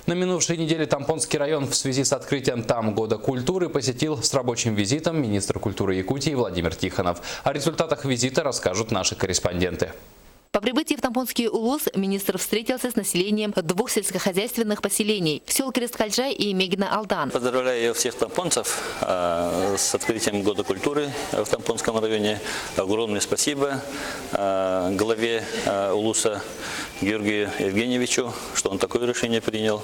На минувшей неделе Тампонский район в связи с открытием там Года культуры посетил с рабочим визитом министр культуры Якутии Владимир Тихонов. О результатах визита расскажут наши корреспонденты. По прибытии в Тампонский улус министр встретился с населением двух сельскохозяйственных поселений – сел Кресткальжай и Мегина-Алдан. Поздравляю всех тампонцев с открытием Года культуры в Тампонском районе. Огромное спасибо главе улуса Георгию Евгеньевичу, что он такое решение принял.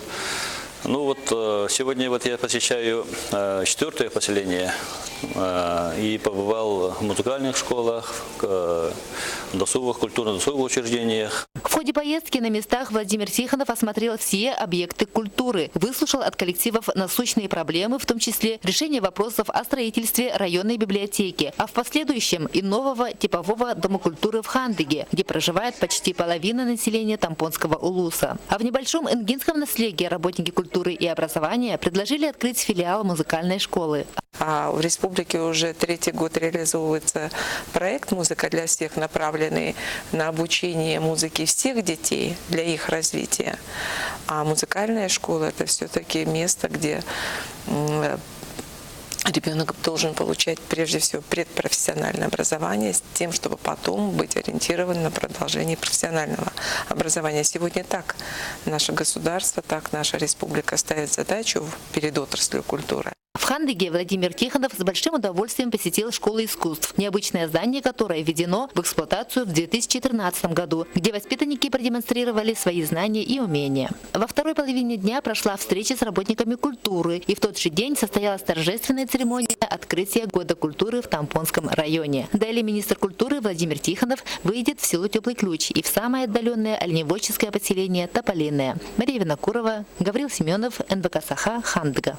Ну вот сегодня я посещаю 4-е поселение и побывал в музыкальных школах, досуговых, культурно-досуговых учреждениях. В ходе поездки на местах Владимир Тихонов осмотрел все объекты культуры, выслушал от коллективов насущные проблемы, в том числе решение вопросов о строительстве районной библиотеки, а в последующем и нового типового дома культуры в Хандыге, где проживает почти половина населения Тампонского улуса. А в небольшом Энгинском наследии работники культуры и образования предложили открыть филиал музыкальной школы. В республике уже 3-й год реализовывается проект «Музыка для всех», направленный на обучение музыки всех детей для их развития. А музыкальная школа – это все-таки место, где ребенок должен получать прежде всего предпрофессиональное образование с тем, чтобы потом быть ориентирован на продолжение профессионального образования. Сегодня так наше государство, так наша республика ставит задачу перед отраслью культуры. В Хандыге Владимир Тихонов с большим удовольствием посетил школу искусств, необычное здание которое введено в эксплуатацию в 2013 году, где воспитанники продемонстрировали свои знания и умения. Во второй половине дня прошла встреча с работниками культуры, и в тот же день состоялась торжественная церемония открытия Года культуры в Тампонском районе. Далее министр культуры Владимир Тихонов выйдет в село Теплый Ключ и в самое отдаленное оленеводческое поселение Тополиное. Мария Винокурова, Гаврил Семенов, НВК Саха, Хандыга.